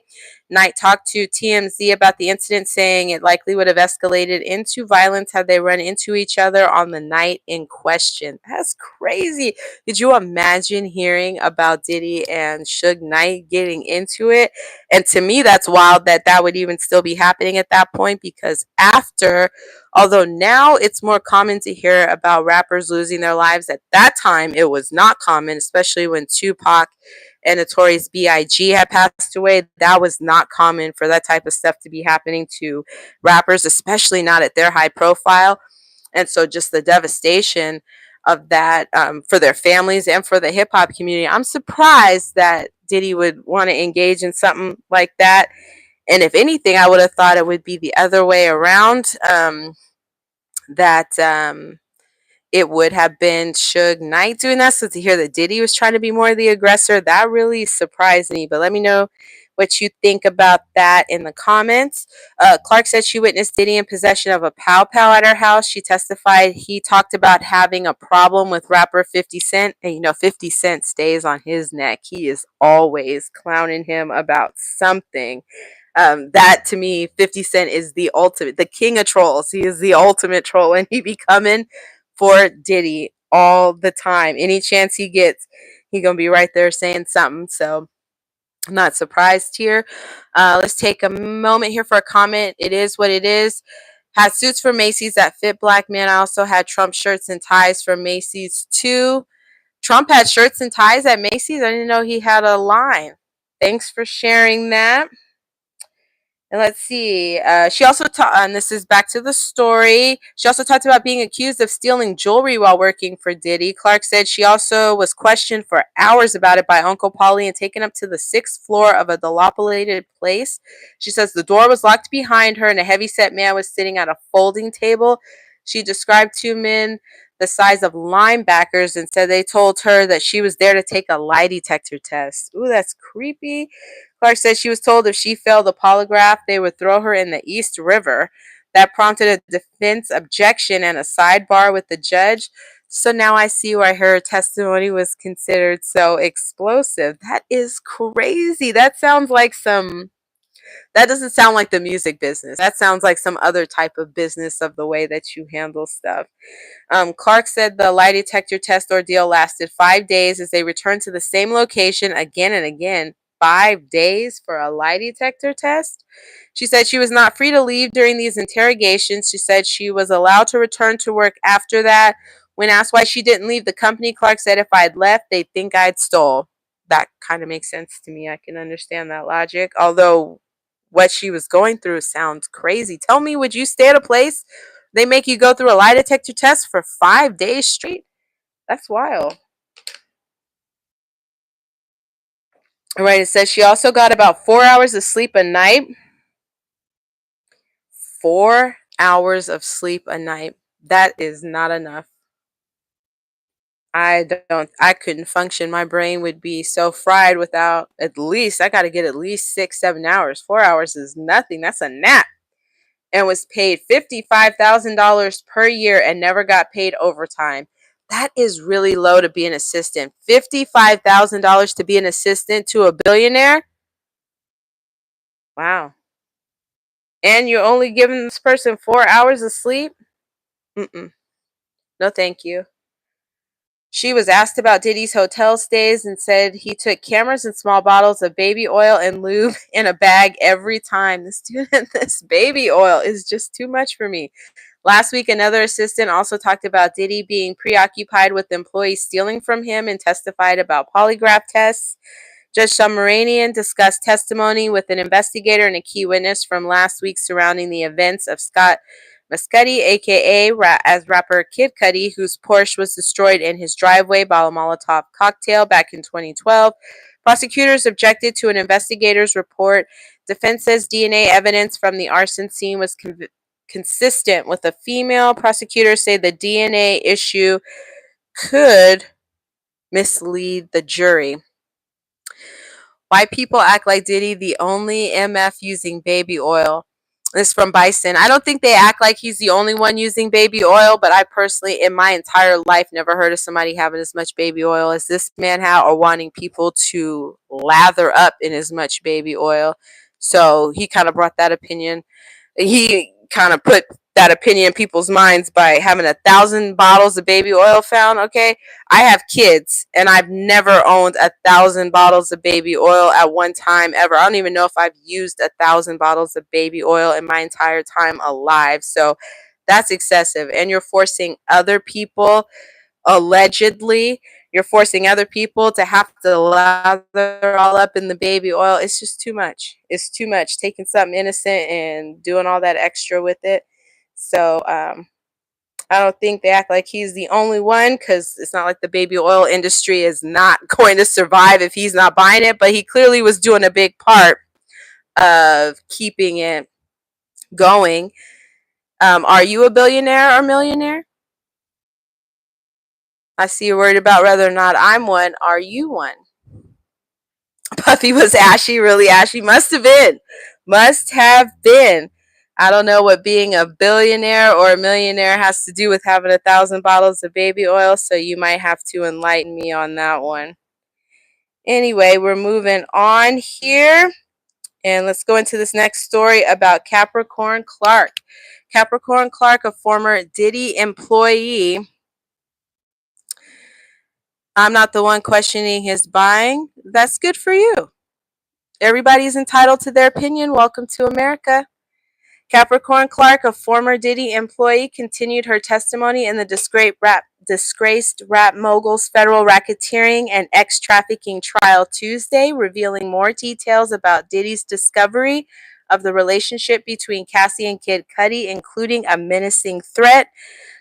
Knight talked to TMZ about the incident, saying it likely would have escalated into violence had they run into each other on the night in question. That's crazy. Did you imagine hearing about Diddy and Suge Knight getting into it? And to me, that's wild that that would even still be happening at that point, because although now it's more common to hear about rappers losing their lives, at that time it was not common, especially when Tupac and Notorious B.I.G. had passed away. That was not common for that type of stuff to be happening to rappers, especially not at their high profile. And so just the devastation of that, for their families and for the hip hop community. I'm surprised that Diddy would want to engage in something like that. And if anything, I would have thought it would be the other way around. That it would have been Suge Knight doing that. So to hear that Diddy was trying to be more the aggressor, that really surprised me. But let me know what you think about that in the comments. Clark said she witnessed Diddy in possession of a pow pow at her house. She testified he talked about having a problem with rapper 50 Cent. And 50 Cent stays on his neck. He is always clowning him about something. That to me, 50 Cent is the ultimate, the king of trolls. He is the ultimate troll, and he be coming for Diddy all the time. Any chance he gets, he gonna be right there saying something. So I'm not surprised here. Let's take a moment here for a comment. It is what it is. Had suits from Macy's that fit black men. I also had Trump shirts and ties from Macy's too. Trump had shirts and ties at Macy's. I didn't know he had a line. Thanks for sharing that. And let's see. She also talked, and this is back to the story. She also talked about being accused of stealing jewelry while working for Diddy. Clark said she also was questioned for hours about it by Uncle Paulie and taken up to the 6th floor of a dilapidated place. She says the door was locked behind her and a heavyset man was sitting at a folding table. She described two men the size of linebackers and said they told her that she was there to take a lie detector test. Ooh, that's creepy. Clark said she was told if she failed the polygraph, they would throw her in the East River. That prompted a defense objection and a sidebar with the judge. So now I see why her testimony was considered so explosive. That is crazy. That doesn't sound like the music business. That sounds like some other type of business of the way that you handle stuff. Clark said the lie detector test ordeal lasted 5 days as they returned to the same location again and again. 5 days for a lie detector test? She said she was not free to leave during these interrogations. She said she was allowed to return to work after that. When asked why she didn't leave the company, Clark said if I'd left, they'd think I'd stole. That kind of makes sense to me. I can understand that logic. Although what she was going through sounds crazy. Tell me, would you stay at a place they make you go through a lie detector test for 5 days straight? That's wild. All right, it says she also got about 4 hours of sleep a night. 4 hours of sleep a night. That is not enough. I couldn't function. My brain would be so fried without I got to get at least 6, 7 hours. 4 hours is nothing. That's a nap. And was paid $55,000 per year and never got paid overtime. That is really low to be an assistant. $55,000 to be an assistant to a billionaire? Wow. And you're only giving this person 4 hours of sleep? Mm-mm. No, thank you. She was asked about Diddy's hotel stays and said he took cameras and small bottles of baby oil and lube in a bag every time. This baby oil is just too much for me. Last week, another assistant also talked about Diddy being preoccupied with employees stealing from him and testified about polygraph tests. Judge Submaranian discussed testimony with an investigator and a key witness from last week surrounding the events of Scott Mescudi, aka as rapper Kid Cudi, whose Porsche was destroyed in his driveway by a Molotov cocktail back in 2012. Prosecutors objected to an investigator's report. Defense says DNA evidence from the arson scene was consistent with a female. Prosecutors say the DNA issue could mislead the jury. Why people act like Diddy the only MF using baby oil. This is from Bison. I don't think they act like he's the only one using baby oil, but I personally, in my entire life, never heard of somebody having as much baby oil as this man had or wanting people to lather up in as much baby oil. So he kind of brought that opinion. He kind of put that opinion in people's minds by having 1,000 bottles of baby oil found. Okay, I have kids and I've never owned 1,000 bottles of baby oil at one time ever. I don't even know if I've used 1,000 bottles of baby oil in my entire time alive. So that's excessive, and you're forcing other people, allegedly, you're forcing other people to have to lather all up in the baby oil. It's just too much. It's too much, taking something innocent and doing all that extra with it. So I don't think they act like he's the only one, because it's not like the baby oil industry is not going to survive if he's not buying it, but he clearly was doing a big part of keeping it going. Are you a billionaire or millionaire? I see you're worried about whether or not I'm one. Are you one? Puffy was ashy, really ashy. Must have been. Must have been. I don't know what being a billionaire or a millionaire has to do with having 1,000 bottles of baby oil, so you might have to enlighten me on that one. Anyway, we're moving on here, and let's go into this next story about Capricorn Clark. Capricorn Clark, a former Diddy employee. I'm not the one questioning his buying. That's good for you. Everybody's entitled to their opinion. Welcome to America. Capricorn Clark, a former Diddy employee, continued her testimony in the disgraced rap mogul's federal racketeering and ex-trafficking trial Tuesday, revealing more details about Diddy's discovery of the relationship between Cassie and Kid Cudi, including a menacing threat.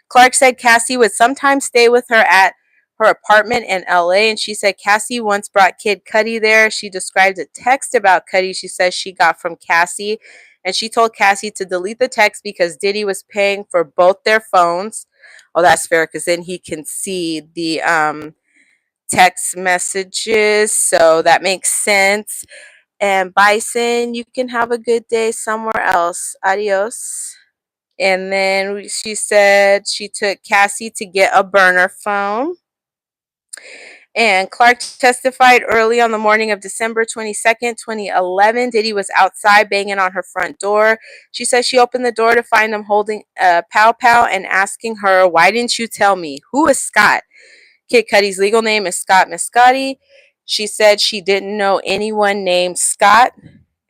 Clark said Cassie would sometimes stay with her at her apartment in LA, and she said Cassie once brought Kid Cudi there. She described a text about Cudi she says she got from Cassie, and she told Cassie to delete the text because Diddy was paying for both their phones. Oh, that's fair, because then he can see the text messages, so that makes sense. And Bison, you can have a good day somewhere else. Adios. And then she said she took Cassie to get a burner phone. And Clark testified early on the morning of December 22nd, 2011. Diddy was outside banging on her front door. She said she opened the door to find him holding a pow pow and asking her, "Why didn't you tell me? Who is Scott?" Kid Cudi's legal name is Scott Mescudi. She said she didn't know anyone named Scott.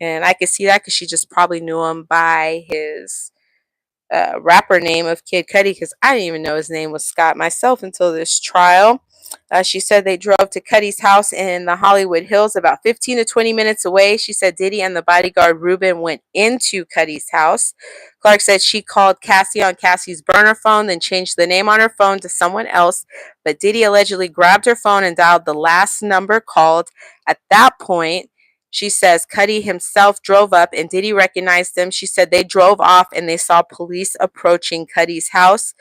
And I could see that because she just probably knew him by his rapper name of Kid Cudi, because I didn't even know his name was Scott myself until this trial. She said they drove to Cudi's house in the Hollywood Hills, about 15 to 20 minutes away. She said Diddy and the bodyguard Ruben went into Cudi's house. Clark said she called Cassie on Cassie's burner phone, then changed the name on her phone to someone else. But Diddy allegedly grabbed her phone and dialed the last number called. At that point, she says Cudi himself drove up and Diddy recognized them. She said they drove off and they saw police approaching Cudi's house.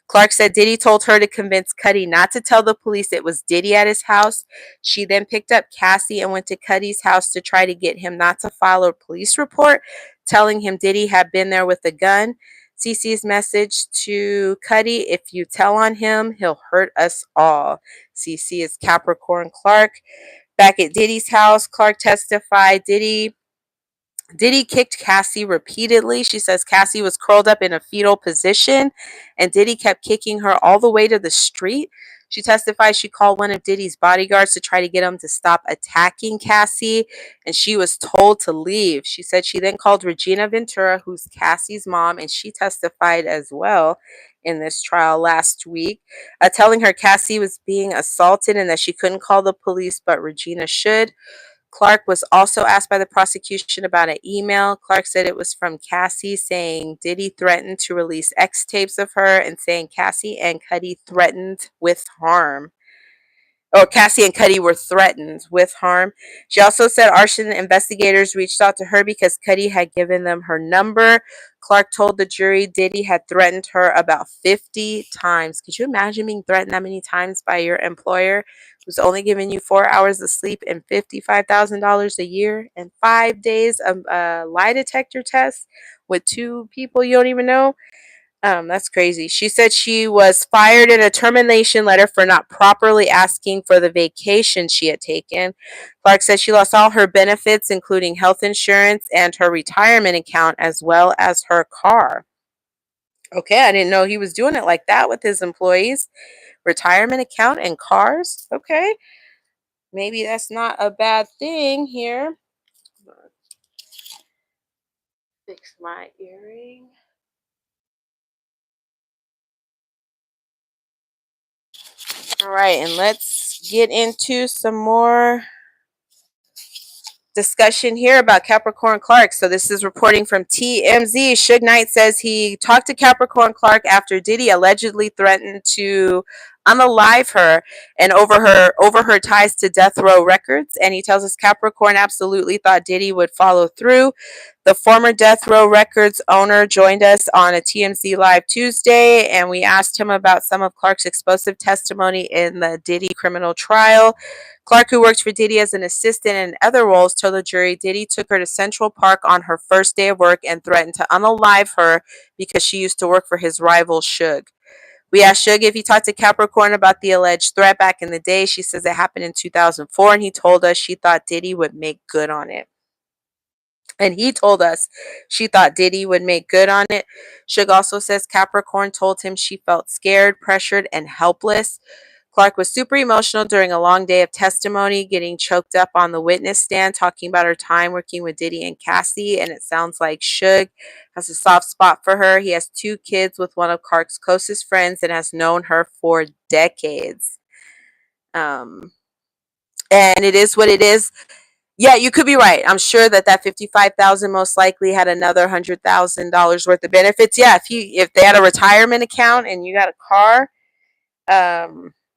Clark said Diddy told her to convince Cudi not to tell the police it was Diddy at his house. She then picked up Cassie and went to Cudi's house to try to get him not to file a police report, telling him Diddy had been there with a gun. CC's message to Cudi: "If you tell on him, he'll hurt us all." CC is Capricorn Clark. Back at Diddy's house, Clark testified Diddy kicked Cassie repeatedly. She says Cassie was curled up in a fetal position, and Diddy kept kicking her all the way to the street. She testified she called one of Diddy's bodyguards to try to get him to stop attacking Cassie, and she was told to leave. She said she then called Regina Ventura, who's Cassie's mom, and she testified as well in this trial last week, telling her Cassie was being assaulted and that she couldn't call the police, but Regina should. Clark was also asked by the prosecution about an email. Clark said it was from Cassie saying Diddy threatened to release X tapes of her and saying Cassie and Cuddy threatened with harm. Or Cassie and Cuddy were threatened with harm. She also said arson investigators reached out to her because Cuddy had given them her number. Clark told the jury Diddy had threatened her about 50 times. Could you imagine being threatened that many times by your employer who's only giving you 4 hours of sleep and $55,000 a year and 5 days of lie detector tests with 2 people you don't even know? That's crazy. She said she was fired in a termination letter for not properly asking for the vacation she had taken. Clark said she lost all her benefits, including health insurance and her retirement account, as well as her car. Okay, I didn't know he was doing it like that with his employees. Retirement account and cars. Okay, maybe that's not a bad thing here. Fix my earring. All right, and let's get into some more discussion here about Capricorn Clark. So this is reporting from TMZ. Suge Knight says he talked to Capricorn Clark after Diddy allegedly threatened to unalive her and over her ties to Death Row Records. And he tells us Capricorn absolutely thought Diddy would follow through. The former Death Row Records owner joined us on a TMZ Live Tuesday, and we asked him about some of Clark's explosive testimony in the Diddy criminal trial. Clark, who worked for Diddy as an assistant and other roles, told the jury Diddy took her to Central Park on her first day of work and threatened to unalive her because she used to work for his rival, Suge. We asked Suge if he talked to Capricorn about the alleged threat back in the day. She says it happened in 2004, and he told us she thought Diddy would make good on it. And he told us she thought Diddy would make good on it. Suge also says Capricorn told him she felt scared, pressured, and helpless. Clark was super emotional during a long day of testimony, getting choked up on the witness stand, talking about her time working with Diddy and Cassie. And it sounds like Suge has a soft spot for her. He has 2 kids with one of Clark's closest friends and has known her for decades. And it is what it is. Yeah, you could be right. I'm sure that 55,000 most likely had another $100,000 worth of benefits. Yeah, if they had a retirement account and you got a car,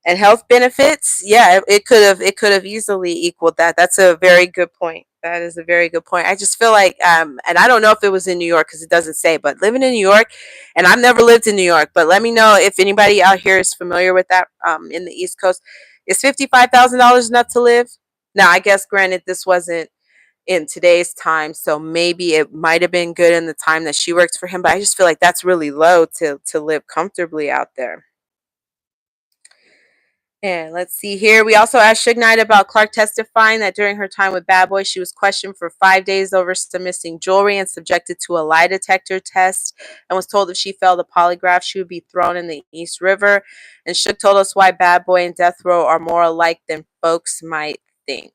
and health benefits, yeah, it could have easily equaled that. That's a very good point. That is a very good point. I just feel like, and I don't know if it was in New York because it doesn't say, but living in New York, and I've never lived in New York, but let me know if anybody out here is familiar with that. In the East Coast, is $55,000 enough to live? Now, I guess granted, this wasn't in today's time, so maybe it might have been good in the time that she worked for him, but I just feel like that's really low to live comfortably out there. And let's see here. We also asked Suge Knight about Clark testifying that during her time with Bad Boy, she was questioned for 5 days over some missing jewelry and subjected to a lie detector test, and was told if she failed a polygraph, she would be thrown in the East River. And Suge told us why Bad Boy and Death Row are more alike than folks might think.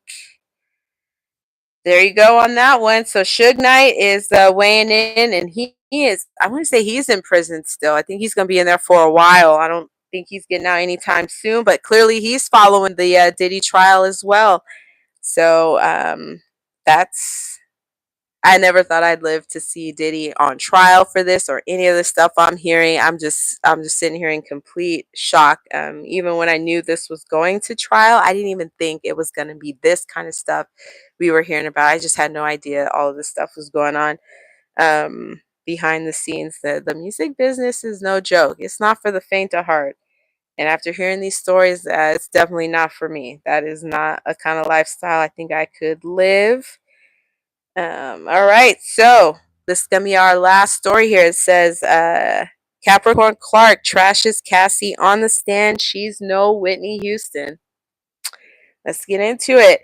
There you go on that one. So Suge Knight is weighing in, and he is, I want to say he's in prison still. I think he's going to be in there for a while. I don't think he's getting out anytime soon, but clearly he's following the Diddy trial as well. So that's, I never thought I'd live to see Diddy on trial for this or any of the stuff I'm hearing. I'm just sitting here in complete shock. Even when I knew this was going to trial, I didn't even think it was going to be this kind of stuff we were hearing about. I just had no idea all of this stuff was going on behind the scenes. The music business is no joke. It's not for the faint of heart. And after hearing these stories, it's definitely not for me. That is not a kind of lifestyle I think I could live. All right, so this is gonna be our last story here. It says Capricorn Clark trashes Cassie on the stand. She's no Whitney Houston. Let's get into it.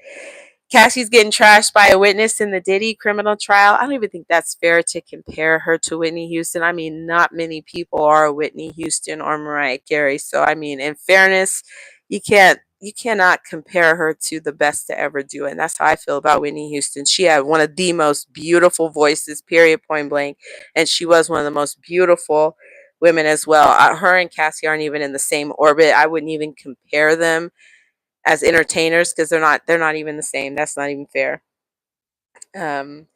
Cassie's getting trashed by a witness in the Diddy criminal trial. I don't even think that's fair to compare her to Whitney Houston. I mean, not many people are Whitney Houston or Mariah Carey. So, I mean, in fairness, you cannot compare her to the best to ever do it. And that's how I feel about Whitney Houston. She had one of the most beautiful voices, period, point blank. And she was one of the most beautiful women as well. Her and Cassie aren't even in the same orbit. I wouldn't even compare them as entertainers because they're not even the same. That's not even fair. Um,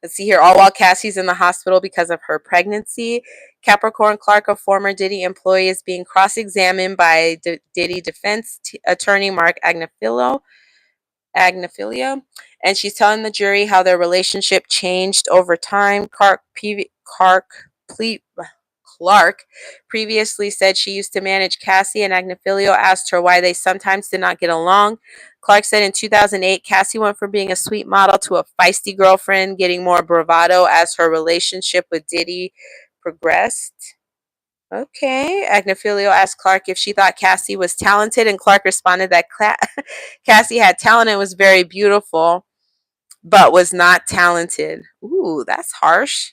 let's see here. All while Cassie's in the hospital because of her pregnancy. Capricorn Clark, a former Diddy employee, is being cross-examined by Diddy defense attorney Mark Agnifilio, and she's telling the jury how their relationship changed over time. Clark previously said she used to manage Cassie, and Agnifilio asked her why they sometimes did not get along. Clark said in 2008, Cassie went from being a sweet model to a feisty girlfriend, getting more bravado as her relationship with Diddy progressed. Okay. Agnifilio asked Clark if she thought Cassie was talented, and Clark responded that Cassie had talent and was very beautiful, but was not talented. Ooh, that's harsh.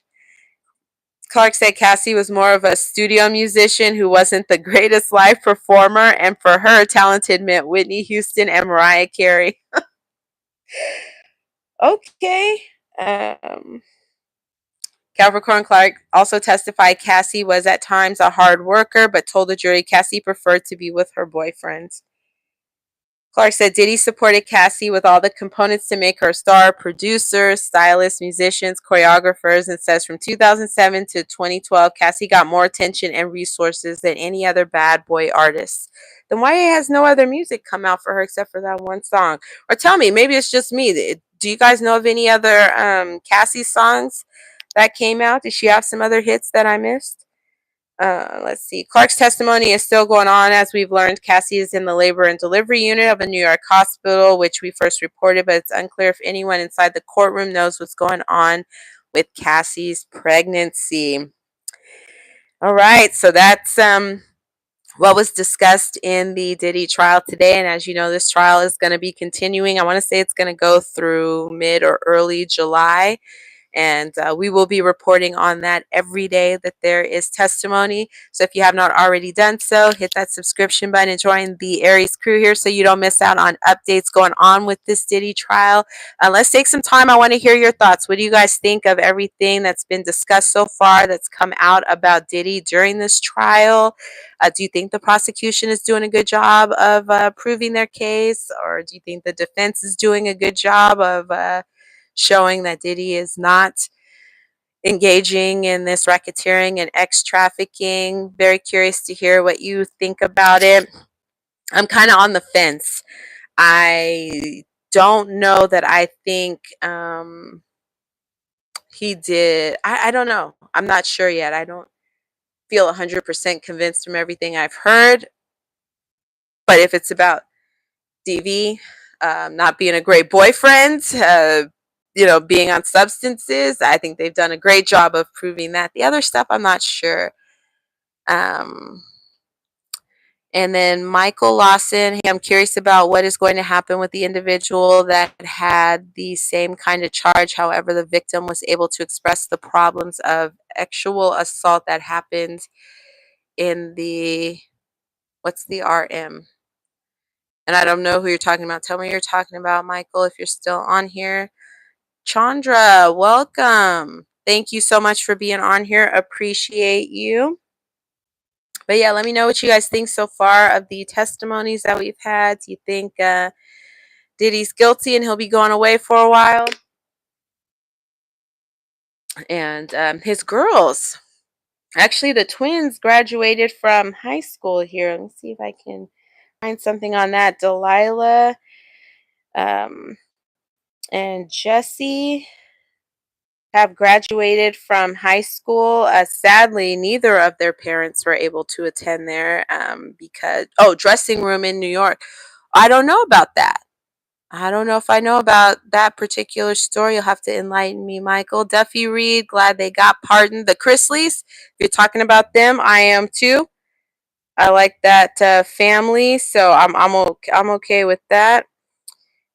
Clark said Cassie was more of a studio musician who wasn't the greatest live performer, and for her, talented meant Whitney Houston and Mariah Carey. Okay. Um, Capricorn Clark also testified Cassie was at times a hard worker, but told the jury Cassie preferred to be with her boyfriend. Clark said Diddy supported Cassie with all the components to make her a star: producers, stylists, musicians, choreographers, and says from 2007 to 2012, Cassie got more attention and resources than any other bad boy artist. Then why has no other music come out for her except for that one song? Or tell me, maybe it's just me. Do you guys know of any other Cassie songs that came out? Did she have some other hits that I missed? Let's see. Clark's testimony is still going on. As we've learned, Cassie is in the labor and delivery unit of a New York hospital, which we first reported, but it's unclear if anyone inside the courtroom knows what's going on with Cassie's pregnancy. All right, so that's what was discussed in the Diddy trial today. And as you know, this trial is going to be continuing. I want to say it's going to go through mid or early July. And we will be reporting on that every day that there is testimony. So if you have not already done so, hit that subscription button and join the Aries crew here so you don't miss out on updates going on with this Diddy trial. Let's take some time. I want to hear your thoughts. What do you guys think of everything that's been discussed so far that's come out about Diddy during this trial? Do you think the prosecution is doing a good job of proving their case? Or do you think the defense is doing a good job of showing that Diddy is not engaging in this racketeering and X trafficking? Very curious to hear what you think about it. I'm kind of on the fence. I don't know that I think he did. I don't know. I'm not sure yet. I don't feel 100% convinced from everything I've heard. But if it's about DV not being a great boyfriend, being on substances, I think they've done a great job of proving that. The other stuff, I'm not sure. Um, and then Michael Lawson, hey, I'm curious about what is going to happen with the individual that had the same kind of charge. However, the victim was able to express the problems of sexual assault that happened in what's the RM? And I don't know who you're talking about. Tell me you're talking about, Michael, if you're still on here. Chandra, welcome. Thank you so much for being on here. Appreciate you. But yeah, let me know what you guys think so far of the testimonies that we've had. Do you think Diddy's guilty and he'll be going away for a while? And his girls, actually the twins graduated from high school here. Let me see if I can find something on that. Delilah and Jesse have graduated from high school. Sadly, neither of their parents were able to attend there because, dressing room in New York. I don't know about that. I don't know if I know about that particular story. You'll have to enlighten me, Michael. Duffy Reed, glad they got pardoned. The Chrisleys, if you're talking about them, I am too. I like that family, so I'm okay with that.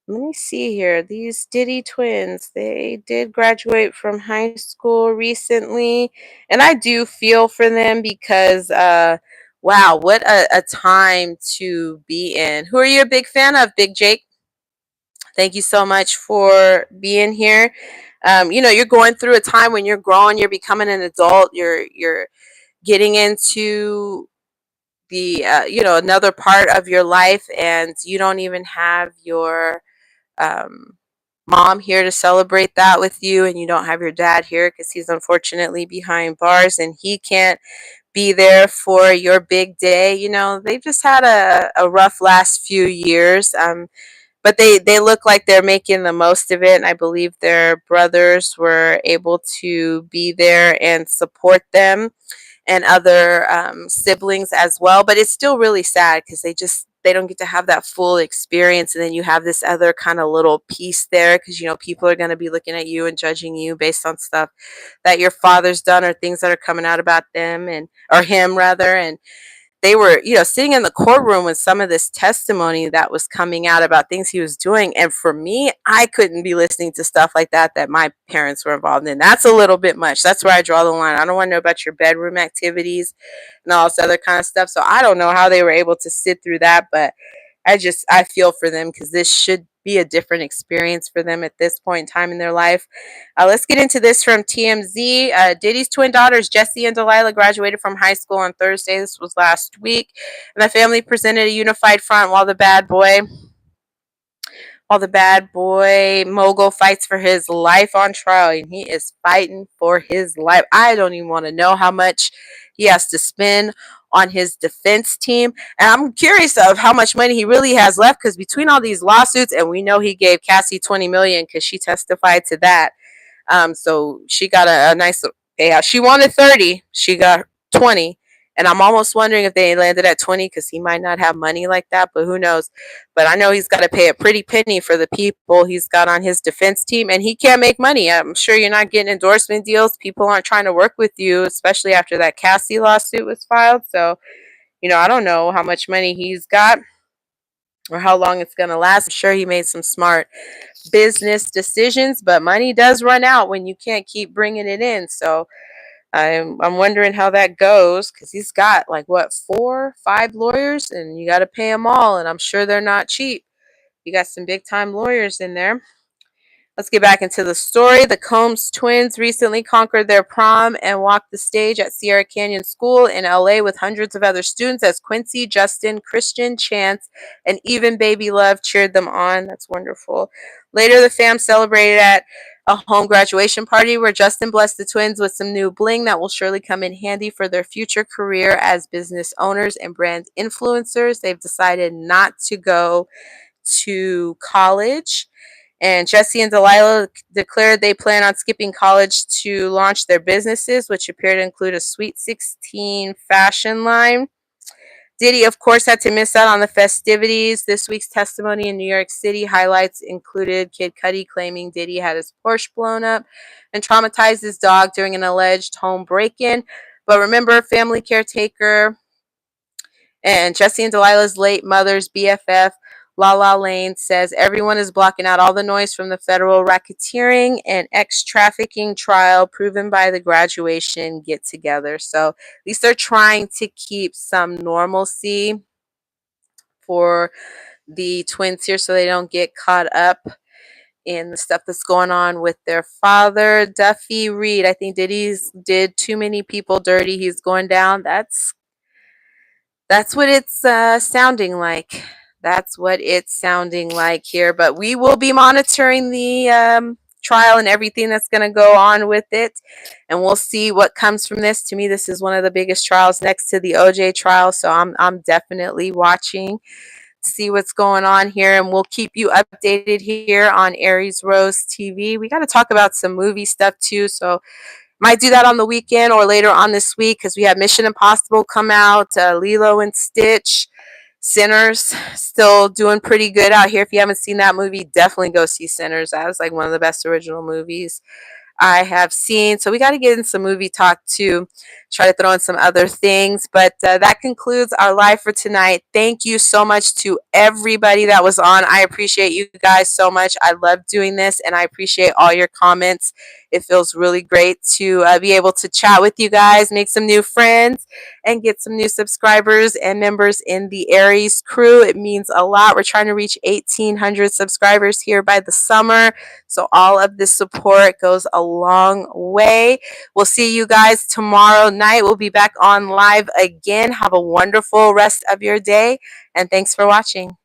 Let me see here. These Diddy twins, they did graduate from high school recently. And I do feel for them because, wow, what a time to be in. Who are you a big fan of, Big Jake? Thank you so much for being here. You're going through a time when you're growing, you're becoming an adult, you're getting into the another part of your life, and you don't even have your um, mom here to celebrate that with you, and you don't have your dad here because he's unfortunately behind bars and he can't be there for your big day. They've just had a rough last few years. But they look like they're making the most of it, and I believe their brothers were able to be there and support them, and other siblings as well. But it's still really sad because they don't get to have that full experience, and then you have this other kind of little piece there because people are going to be looking at you and judging you based on stuff that your father's done or things that are coming out about them, and or him rather. And they were, sitting in the courtroom with some of this testimony that was coming out about things he was doing. And for me, I couldn't be listening to stuff like that my parents were involved in. That's a little bit much. That's where I draw the line. I don't want to know about your bedroom activities and all this other kind of stuff. So I don't know how they were able to sit through that, but I feel for them because this should be a different experience for them at this point in time in their life. Let's get into this from TMZ. Diddy's twin daughters, Jessie and Delilah, graduated from high school on Thursday. This was last week. And the family presented a unified front while the bad boy mogul fights for his life on trial, and he is fighting for his life. I don't even want to know how much he has to spend on his defense team, and I'm curious of how much money he really has left because between all these lawsuits, and we know he gave Cassie 20 million because she testified to that. So she got a nice payout. She wanted 30. She got 20. And I'm almost wondering if they landed at 20 because he might not have money like that, but who knows? But I know he's got to pay a pretty penny for the people he's got on his defense team, and he can't make money. I'm sure you're not getting endorsement deals. People aren't trying to work with you, especially after that Cassie lawsuit was filed. So, I don't know how much money he's got or how long it's going to last. I'm sure he made some smart business decisions, but money does run out when you can't keep bringing it in. So I'm wondering how that goes because he's got like what 4, 5 lawyers, and you got to pay them all, and I'm sure they're not cheap. You got some big time lawyers in there. Let's get back into the story. The Combs twins recently conquered their prom and walked the stage at Sierra Canyon School in LA with hundreds of other students as Quincy, Justin, Christian, Chance, and even Baby Love cheered them on. That's wonderful. Later, the fam celebrated at a home graduation party where Justin blessed the twins with some new bling that will surely come in handy for their future career as business owners and brand influencers. They've decided not to go to college, and Jesse and Delilah declared they plan on skipping college to launch their businesses, which appear to include a Sweet 16 fashion line. Diddy, of course, had to miss out on the festivities. This week's testimony in New York City highlights included Kid Cudi claiming Diddy had his Porsche blown up and traumatized his dog during an alleged home break-in. But remember, family caretaker and Jesse and Delilah's late mother's BFF, Lala Lane, says everyone is blocking out all the noise from the federal racketeering and ex-trafficking trial proven by the graduation get-together. So at least they're trying to keep some normalcy for the twins here so they don't get caught up in the stuff that's going on with their father. Duffy Reed, I think did too many people dirty. He's going down. That's what it's sounding like. That's what it's sounding like here. But we will be monitoring the trial and everything that's going to go on with it. And we'll see what comes from this. To me, this is one of the biggest trials next to the OJ trial. So I'm definitely watching, see what's going on here. And we'll keep you updated here on Aries Rose TV. We got to talk about some movie stuff too. So might do that on the weekend or later on this week because we have Mission Impossible come out, Lilo and Stitch, Sinners still doing pretty good out here. If you haven't seen that movie, definitely go see Sinners. That was like one of the best original movies I have seen. So we got to get in some movie talk too. Try to throw in some other things. But that concludes our live for tonight. Thank you so much to everybody that was on. I appreciate you guys so much. I love doing this, and I appreciate all your comments. It feels really great to be able to chat with you guys, make some new friends, and get some new subscribers and members in the Aries crew. It means a lot. We're trying to reach 1,800 subscribers here by the summer. So all of this support goes a long way. We'll see you guys tomorrow night. We'll be back on live again. Have a wonderful rest of your day, and thanks for watching.